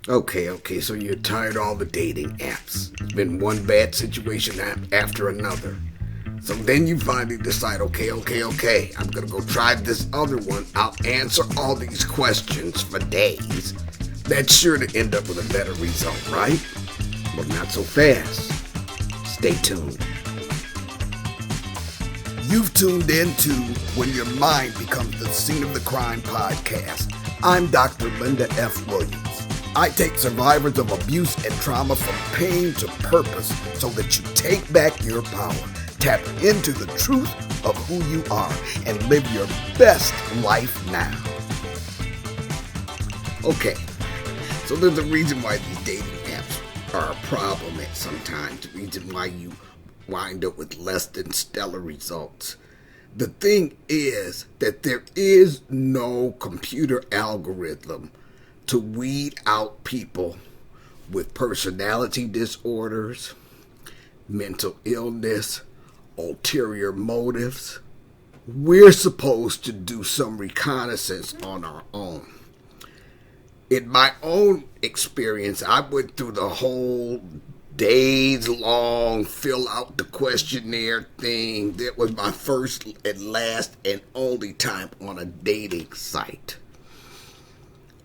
Okay, so you're tired of all the dating apps. It's been one bad situation after another. So then you finally decide, okay, I'm gonna go try this other one. I'll answer all these questions for days. That's sure to end up with a better result, right? Well, not so fast. Stay tuned. You've tuned in to When Your Mind Becomes the Scene of the Crime podcast. I'm Dr. Linda F. Williams. I take survivors of abuse and trauma from pain to purpose so that you take back your power, tap into the truth of who you are, and live your best life now. Okay, so there's a reason why these dating apps are a problem at sometimes, the reason why you wind up with less than stellar results. The thing is that there is no computer algorithm to weed out people with personality disorders, mental illness, ulterior motives. We're supposed to do some reconnaissance on our own. In my own experience, I went through the whole days-long fill out the questionnaire thing. That was my first and last and only time on a dating site.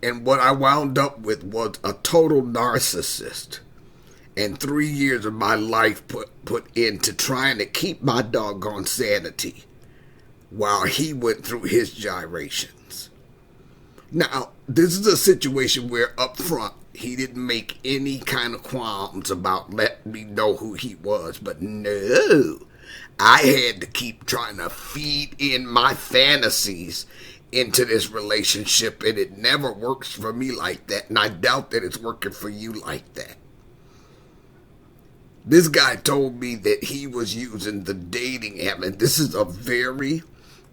And what I wound up with was a total narcissist. And 3 years of my life put into trying to keep my doggone sanity while he went through his gyrations. Now, this is a situation where up front, he didn't make any kind of qualms about letting me know who he was. But no, I had to keep trying to feed in my fantasies into this relationship, and it never works for me like that, and I doubt that it's working for you like that. This guy told me that he was using the dating app, and this is a very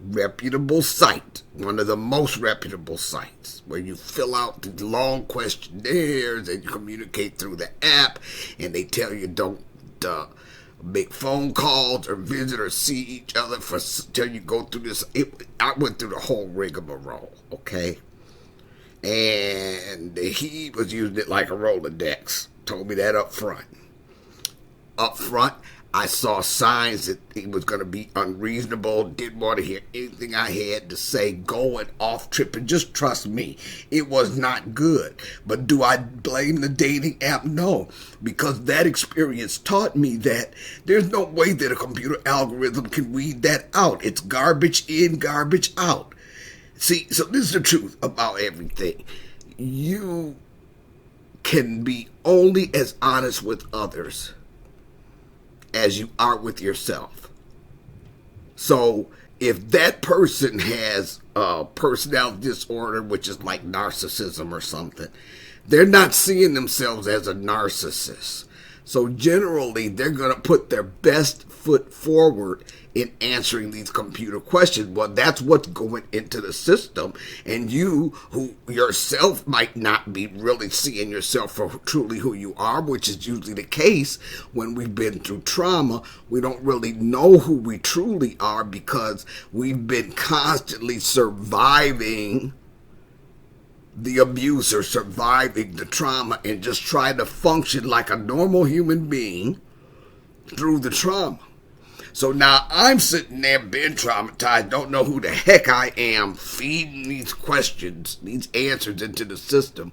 reputable site, one of the most reputable sites, where you fill out the long questionnaires and you communicate through the app, and they tell you don't make phone calls or visit or see each other till you go through this. I went through the whole rigmarole, okay? And he was using it like a Rolodex. Told me that up front. Up front, I saw signs that he was going to be unreasonable, didn't want to hear anything I had to say, going off tripping. Just trust me, it was not good. But do I blame the dating app? No, because that experience taught me that there's no way that a computer algorithm can weed that out. It's garbage in, garbage out. See, so this is the truth about everything. You can be only as honest with others as you are with yourself. So if that person has a personality disorder, which is like narcissism or something, they're not seeing themselves as a narcissist. So generally, they're going to put their best foot forward in answering these computer questions. Well, that's what's going into the system. And you, who yourself might not be really seeing yourself for truly who you are, which is usually the case when we've been through trauma. We don't really know who we truly are because we've been constantly surviving the abuse or surviving the trauma and just trying to function like a normal human being through the trauma. So now I'm sitting there being traumatized, don't know who the heck I am, feeding these questions, these answers into the system.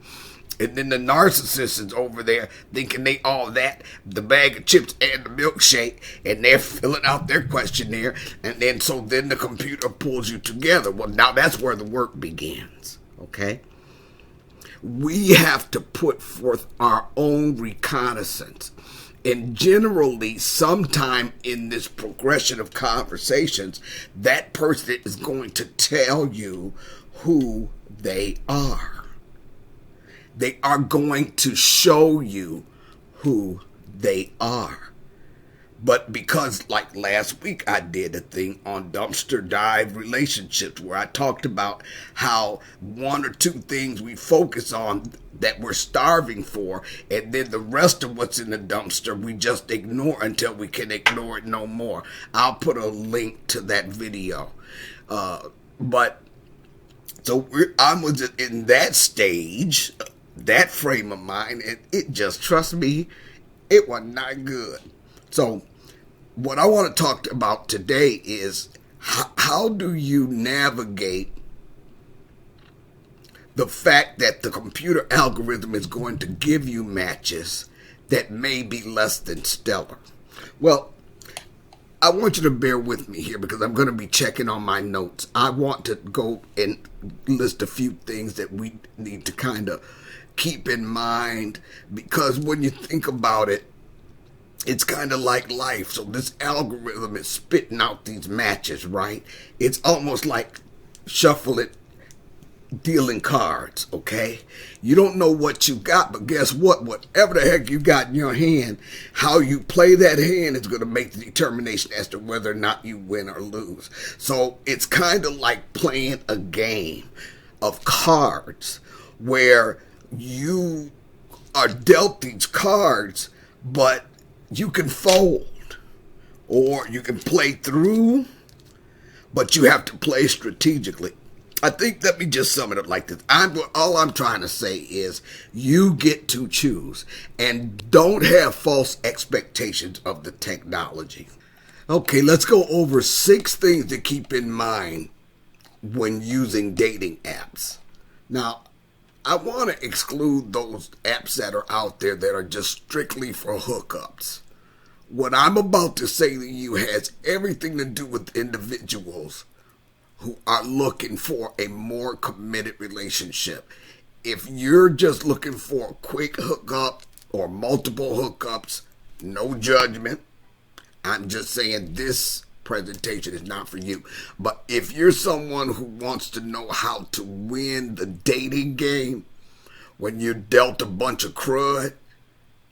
And then the narcissist is over there thinking they all that, the bag of chips and the milkshake, and they're filling out their questionnaire. And then the computer pulls you together. Well, now that's where the work begins, okay? We have to put forth our own reconnaissance. And generally, sometime in this progression of conversations, that person is going to tell you who they are. They are going to show you who they are. But because, like last week, I did a thing on dumpster dive relationships where I talked about how one or two things we focus on that we're starving for, and then the rest of what's in the dumpster we just ignore until we can ignore it no more. I'll put a link to that video. I was in that stage that frame of mind, and it just, trust me, it was not good. So what I want to talk about today is how do you navigate the fact that the computer algorithm is going to give you matches that may be less than stellar. Well, I want you to bear with me here because I'm going to be checking on my notes. I want to go and list a few things that we need to kind of keep in mind, because when you think about it, it's kind of like life. So this algorithm is spitting out these matches, right? It's almost like shuffling, dealing cards, okay? You don't know what you got, but guess what? Whatever the heck you got in your hand, how you play that hand is going to make the determination as to whether or not you win or lose. So it's kind of like playing a game of cards where you are dealt these cards, but you can fold or you can play through, but you have to play strategically. I think, let me just sum it up like this. All I'm trying to say is you get to choose, and don't have false expectations of the technology. Okay, let's go over 6 things to keep in mind when using dating apps. Now, I want to exclude those apps that are out there that are just strictly for hookups. What I'm about to say to you has everything to do with individuals who are looking for a more committed relationship. If you're just looking for a quick hookup or multiple hookups, no judgment. I'm just saying this presentation is not for you. But if you're someone who wants to know how to win the dating game when you're dealt a bunch of crud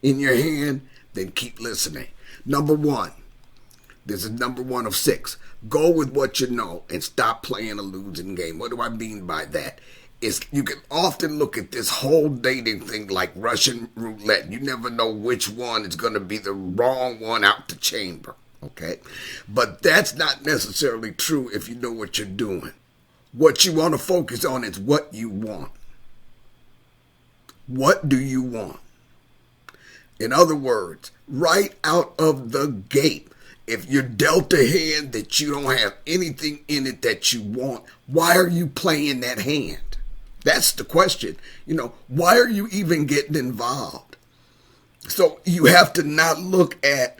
in your hand, then keep listening. Number 1. This is number 1 of 6. Go with what you know and stop playing a losing game. What do I mean by that? Is you can often look at this whole dating thing like Russian roulette. You never know which one is going to be the wrong one out the chamber. Okay? But that's not necessarily true if you know what you're doing. What you want to focus on is what you want. What do you want? In other words, right out of the gate, if you're dealt a hand that you don't have anything in it that you want, why are you playing that hand? That's the question. Why are you even getting involved? So you have to not look at,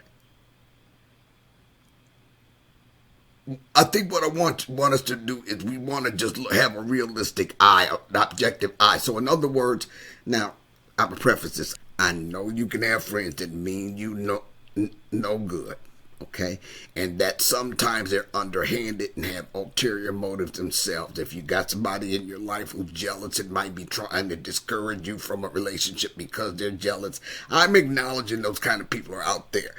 I think what I want us to do is we want to just have a realistic eye, an objective eye. So in other words, now, I'm going to preface this. I know you can have friends that mean you no good. Okay, and that sometimes they're underhanded and have ulterior motives themselves. If you got somebody in your life who's jealous and might be trying to discourage you from a relationship because they're jealous, I'm acknowledging those kind of people are out there.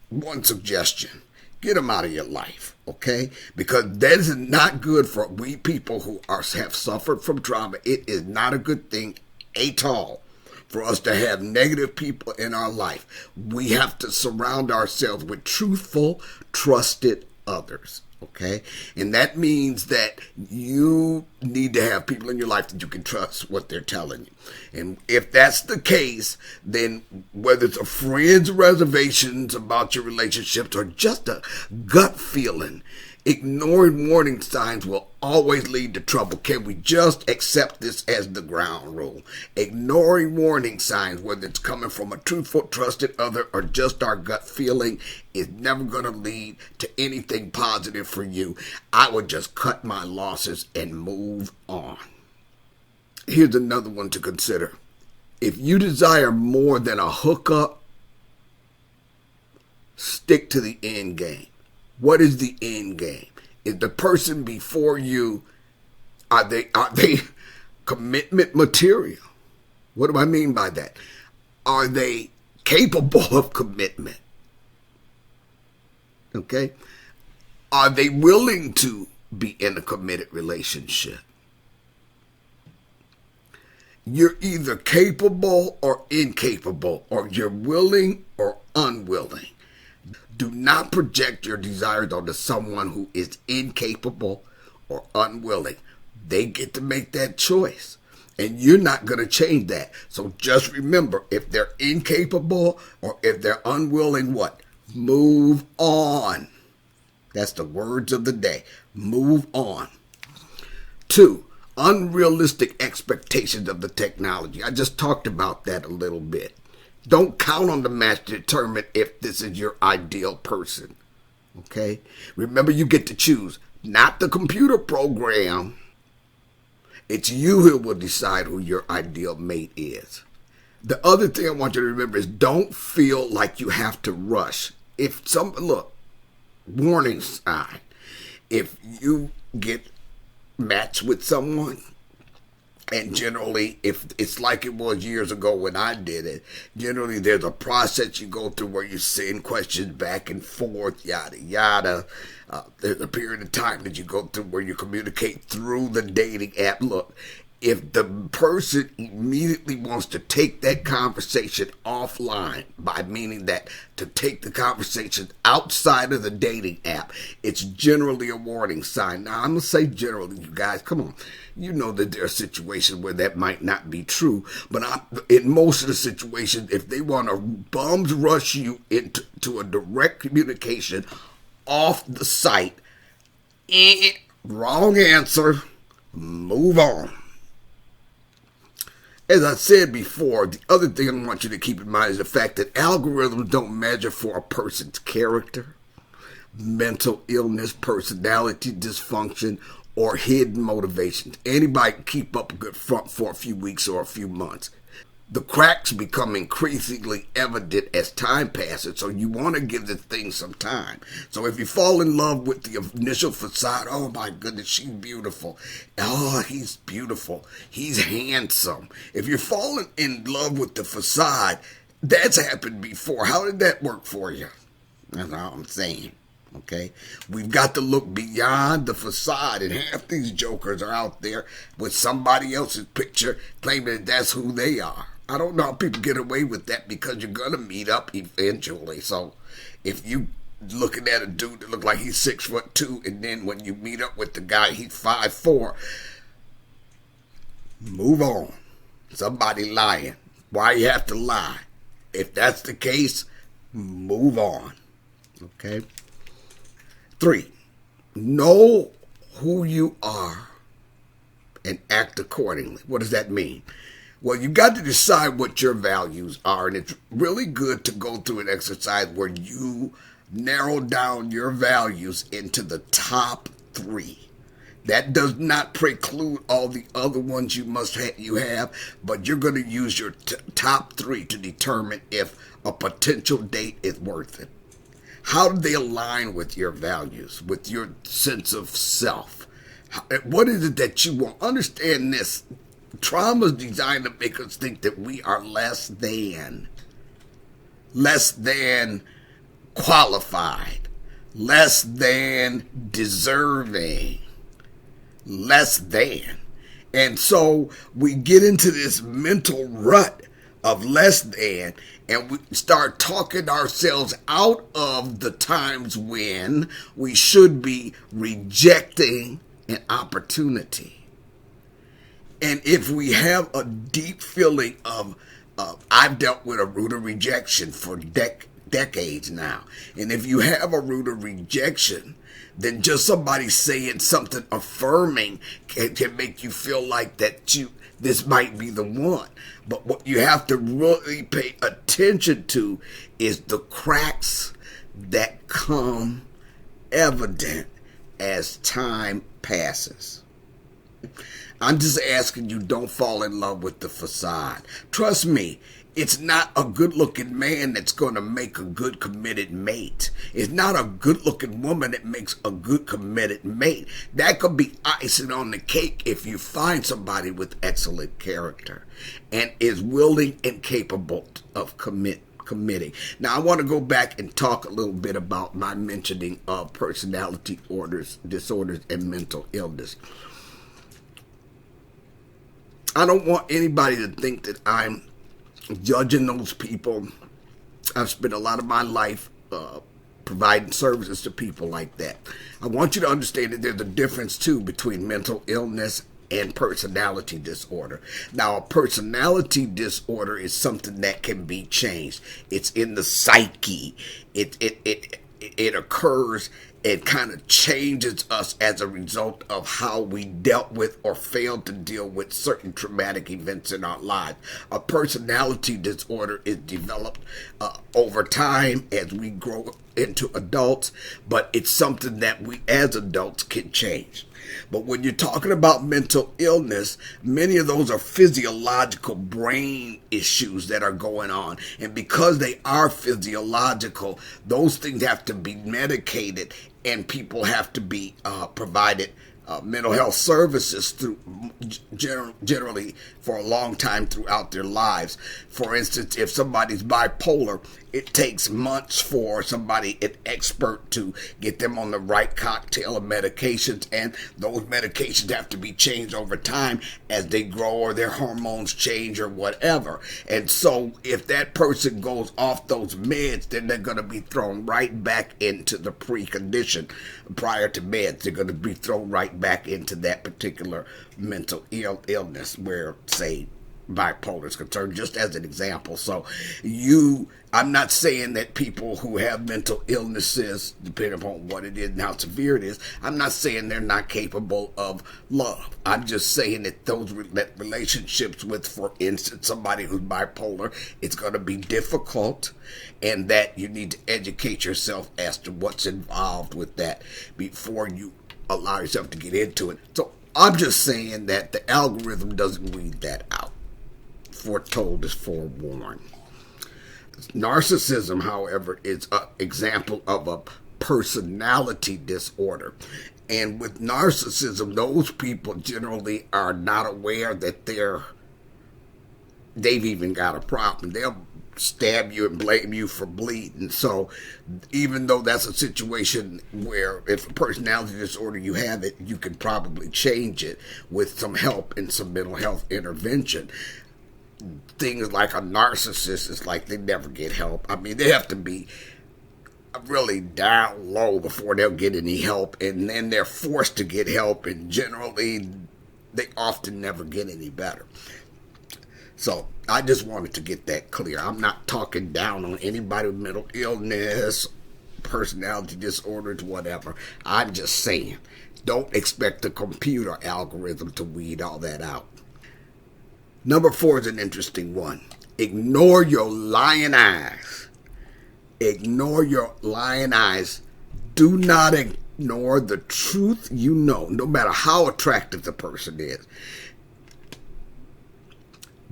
One suggestion: get them out of your life, okay? Because that is not good for we people who have suffered from trauma. It is not a good thing at all for us to have negative people in our life. We have to surround ourselves with truthful, trusted others, okay? And that means that you need to have people in your life that you can trust what they're telling you. And if that's the case, then whether it's a friend's reservations about your relationships or just a gut feeling, ignoring warning signs will always lead to trouble. Can we just accept this as the ground rule? Ignoring warning signs, whether it's coming from a truthful, trusted other or just our gut feeling, is never going to lead to anything positive for you. I would just cut my losses and move on. Here's another one to consider. If you desire more than a hookup, stick to the end game. What is the end game? Is the person before you, are they commitment material? What do I mean by that? Are they capable of commitment? Okay? Are they willing to be in a committed relationship? You're either capable or incapable, or you're willing or unwilling. Do not project your desires onto someone who is incapable or unwilling. They get to make that choice. And you're not going to change that. So just remember, if they're incapable or if they're unwilling, what? Move on. That's the words of the day. Move on. 2, unrealistic expectations of the technology. I just talked about that a little bit. Don't count on the match to determine if this is your ideal person. Okay? Remember, you get to choose, not the computer program. It's you who will decide who your ideal mate is. The other thing I want you to remember is don't feel like you have to rush. Warning sign. If you get matched with someone, and generally, if it's like it was years ago when I did it, generally there's a process you go through where you send questions back and forth, yada, yada. There's a period of time that you go through where you communicate through the dating app. Look, if the person immediately wants to take that conversation offline, by meaning that to take the conversation outside of the dating app, it's generally a warning sign. Now, I'm going to say generally, you guys, come on. You know that there are situations where that might not be true. But in most of the situations, if they want to bums rush you into a direct communication off the site, wrong answer, move on. As I said before, the other thing I want you to keep in mind is the fact that algorithms don't measure for a person's character, mental illness, personality dysfunction, or hidden motivations. Anybody can keep up a good front for a few weeks or a few months. The cracks become increasingly evident as time passes, so you want to give this thing some time. So if you fall in love with the initial facade, oh my goodness, she's beautiful. Oh, he's beautiful. He's handsome. If you're falling in love with the facade, that's happened before. How did that work for you? That's all I'm saying. Okay, we've got to look beyond the facade, and half these jokers are out there with somebody else's picture claiming that that's who they are. I don't know how people get away with that, because you're going to meet up eventually. So if you looking at a dude that look like he's 6'2", and then when you meet up with the guy, he's 5'4", move on. Somebody lying. Why you have to lie? If that's the case, move on. Okay? 3, know who you are and act accordingly. What does that mean? Well, you got to decide what your values are, and it's really good to go through an exercise where you narrow down your values into the top 3. That does not preclude all the other ones you have, but you're going to use your top 3 to determine if a potential date is worth it. How do they align with your values, with your sense of self? What is it that you want? Understand this. Trauma is designed to make us think that we are less than qualified, less than deserving, less than. And so we get into this mental rut of less than, and we start talking ourselves out of the times when we should be rejecting an opportunity. And if we have a deep feeling of I've dealt with a root of rejection for decades now, and if you have a root of rejection, then just somebody saying something affirming can make you feel like this might be the one. But what you have to really pay attention to is the cracks that come evident as time passes. I'm just asking you, don't fall in love with the facade. Trust me, it's not a good-looking man that's going to make a good committed mate. It's not a good-looking woman that makes a good committed mate. That could be icing on the cake if you find somebody with excellent character and is willing and capable of committing. Now, I want to go back and talk a little bit about my mentioning of personality disorders and mental illness. I don't want anybody to think that I'm judging those people. I've spent a lot of my life providing services to people like that. I want you to understand that there's a difference, too, between mental illness and personality disorder. Now, a personality disorder is something that can be changed. It's in the psyche. It occurs. It kind of changes us as a result of how we dealt with or failed to deal with certain traumatic events in our lives. A personality disorder is developed over time as we grow into adults, but it's something that we as adults can change. But when you're talking about mental illness, many of those are physiological brain issues that are going on. And because they are physiological, those things have to be medicated, and people have to be provided mental health services through generally for a long time throughout their lives. For instance, if somebody's bipolar, it takes months for somebody, an expert, to get them on the right cocktail of medications, and those medications have to be changed over time as they grow or their hormones change or whatever. And so if that person goes off those meds, then they're going to be thrown right back into the precondition prior to meds. They're going to be thrown right back into that particular mental illness where, say, bipolar is concerned, just as an example. So I'm not saying that people who have mental illnesses, depending upon what it is and how severe it is, I'm not saying they're not capable of love. I'm just saying that that relationships with, for instance, somebody who's bipolar, it's going to be difficult, and that you need to educate yourself as to what's involved with that before you allow yourself to get into it. So I'm just saying that the algorithm doesn't weed that out. Foretold is forewarned. Narcissism, however, is an example of a personality disorder. And with narcissism, those people generally are not aware that they've even got a problem. They'll stab you and blame you for bleeding. So even though that's a situation where if a personality disorder you have it, you can probably change it with some help and some mental health intervention. Things like a narcissist, is like they never get help. I mean, they have to be really down low before they'll get any help, and then they're forced to get help, and generally they often never get any better. So I just wanted to get that clear. I'm not talking down on anybody with mental illness, personality disorders, whatever. I'm just saying, don't expect the computer algorithm to weed all that out. Number 4 is an interesting one. Ignore your lying eyes. Ignore your lying eyes. Do not ignore the truth you know, no matter how attractive the person is.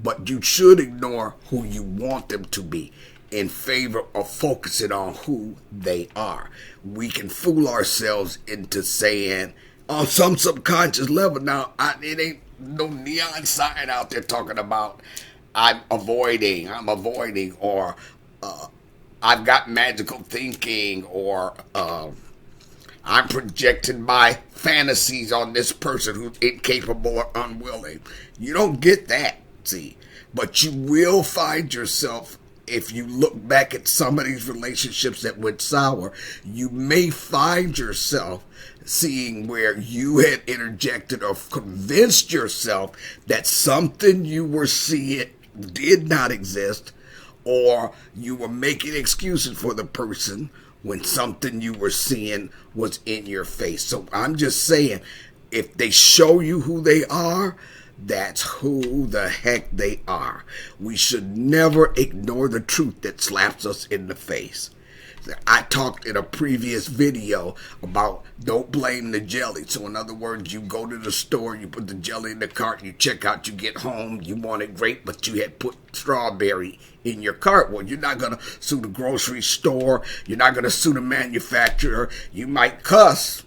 But you should ignore who you want them to be in favor of focusing on who they are. We can fool ourselves into saying, on some subconscious level, now, it ain't no neon sign out there talking about I'm avoiding, or I've got magical thinking, or I'm projecting my fantasies on this person who's incapable or unwilling. You don't get that, see. But you will find yourself, if you look back at some of these relationships that went sour, you may find yourself seeing where you had interjected or convinced yourself that something you were seeing did not exist, or you were making excuses for the person when something you were seeing was in your face. So I'm just saying, if they show you who they are, that's who the heck they are. We should never ignore the truth that slaps us in the face. I talked in a previous video about don't blame the jelly. So in other words, you go to the store, you put the jelly in the cart, you check out, you get home, you want it great, but you had put strawberry in your cart. Well, you're not going to sue the grocery store. You're not going to sue the manufacturer. You might cuss,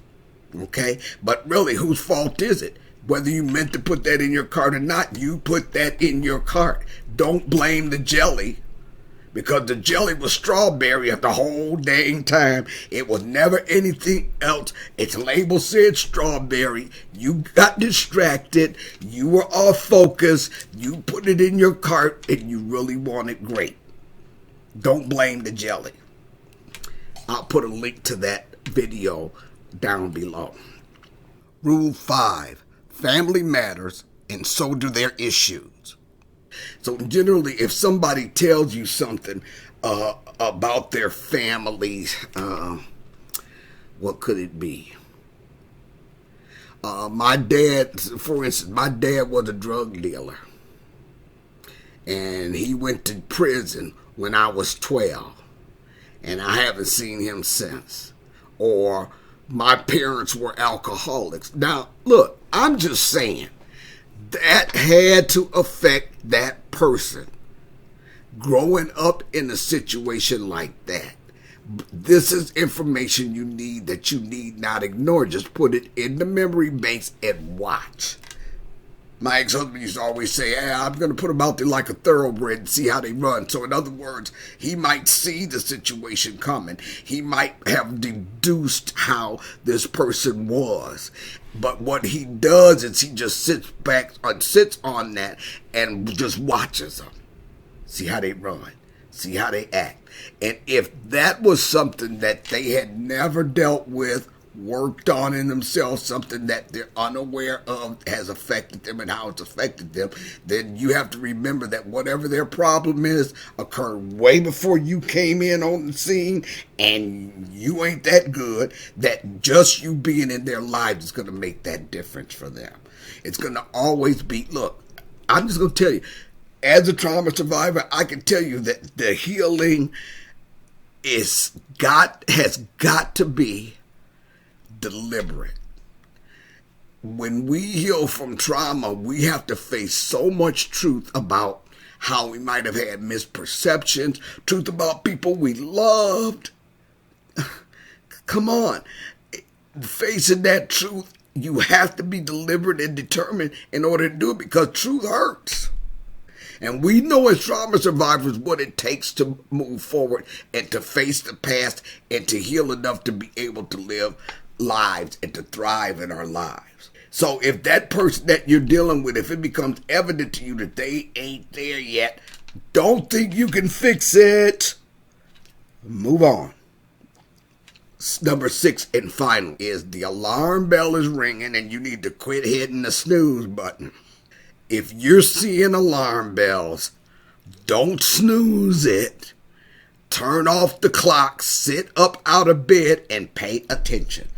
okay? But really, whose fault is it? Whether you meant to put that in your cart or not, you put that in your cart. Don't blame the jelly, because the jelly was strawberry at the whole dang time. It was never anything else. Its label said strawberry. You got distracted. You were off focus. You put it in your cart and you really want it great. Don't blame the jelly. I'll put a link to that video down below. Rule 5. Family matters, and so do their issues. So generally, if somebody tells you something about their family, what could it be? My dad, for instance, my dad was a drug dealer. And he went to prison when I was 12. And I haven't seen him since. Or my parents were alcoholics. Now, look, I'm just saying, that had to affect that person growing up in a situation like that. This is information you need that you need not ignore. Just put it in the memory banks and watch. My ex-husband used to always say, I'm going to put them out there like a thoroughbred and see how they run. So in other words, he might see the situation coming. He might have deduced how this person was. But what he does is he just sits on that and just watches them. See how they run. See how they act. And if that was something that they had never dealt with, worked on in themselves, something that they're unaware of has affected them and how it's affected them, then you have to remember that whatever their problem is occurred way before you came in on the scene, and you ain't that good, that just you being in their lives is going to make that difference for them. It's going to always be, look, I'm just going to tell you, as a trauma survivor, I can tell you that the healing has got to be deliberate. When we heal from trauma, we have to face so much truth about how we might have had misperceptions, truth about people we loved. Come on. Facing that truth, you have to be deliberate and determined in order to do it, because truth hurts. And we know as trauma survivors what it takes to move forward and to face the past and to heal enough to be able to live lives and to thrive in our lives. So if that person that you're dealing with, if it becomes evident to you that they ain't there yet, don't think you can fix it. Move on. Number 6 and final is the alarm bell is ringing and you need to quit hitting the snooze button. If you're seeing alarm bells, don't snooze it. Turn off the clock, sit up out of bed, and pay attention.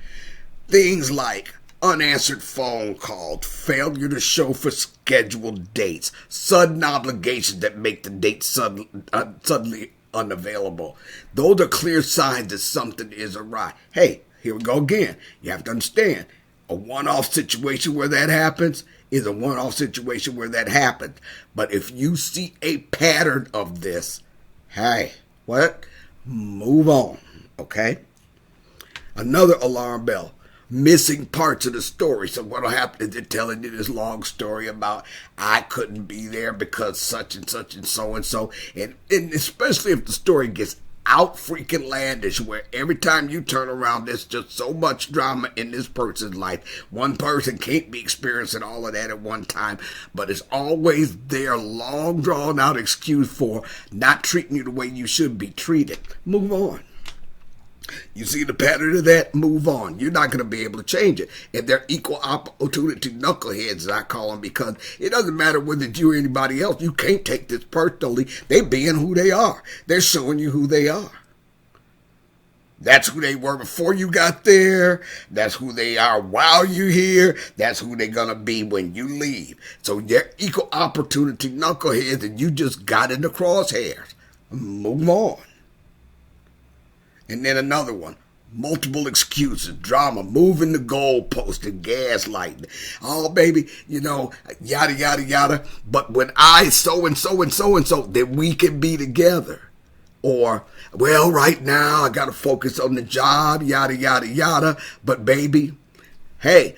Things like unanswered phone calls, failure to show for scheduled dates, sudden obligations that make the date suddenly unavailable. Those are clear signs that something is awry. Hey, here we go again. You have to understand, a one-off situation where that happens is a one-off situation where that happens. But if you see a pattern of this, hey, what? Move on, okay? Another alarm bell. Missing parts of the story. So what'll happen is they're telling you this long story about I couldn't be there because such and such and so and so. And especially if the story gets out freaking landish, where every time you turn around there's just so much drama in this person's life. One person can't be experiencing all of that at one time, but it's always their long drawn out excuse for not treating you the way you should be treated. Move on. You see the pattern of that? Move on. You're not going to be able to change it. And they're equal opportunity knuckleheads, as I call them, because it doesn't matter whether it's you or anybody else. You can't take this personally. They're being who they are. They're showing you who they are. That's who they were before you got there. That's who they are while you're here. That's who they're going to be when you leave. So they're equal opportunity knuckleheads, and you just got in the crosshairs. Move on. And then another one, multiple excuses, drama, moving the goalpost and gaslighting. Oh, baby, yada, yada, yada. But when I so and so and so and so, then we can be together. Or, well, right now I got to focus on the job, yada, yada, yada. But baby, hey,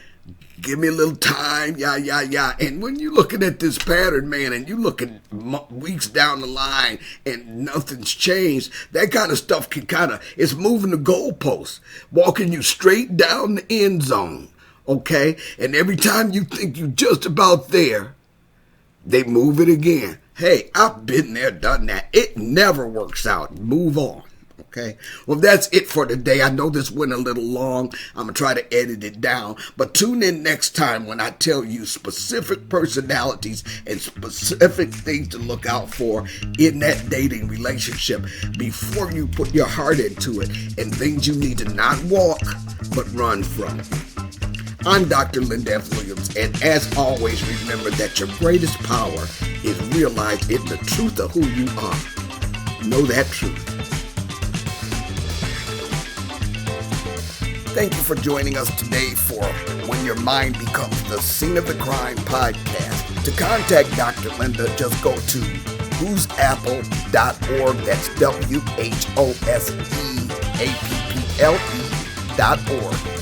give me a little time, yeah. And when you're looking at this pattern, man, and you look at weeks down the line and nothing's changed, that kind of stuff it's moving the goalposts, walking you straight down the end zone, okay? And every time you think you're just about there, they move it again. Hey, I've been there, done that. It never works out. Move on, Okay, well, that's it for today. I know this went a little long. I'm going to try to edit it down. But tune in next time when I tell you specific personalities and specific things to look out for in that dating relationship before you put your heart into it, and things you need to not walk but run from. I'm Dr. Linda F. Williams, and as always, remember that your greatest power is realized in the truth of who you are. Know that truth. Thank you for joining us today for When Your Mind Becomes the Scene of the Crime podcast. To contact Dr. Linda, just go to whoseapple.org. That's WHOSEAPPLE.org.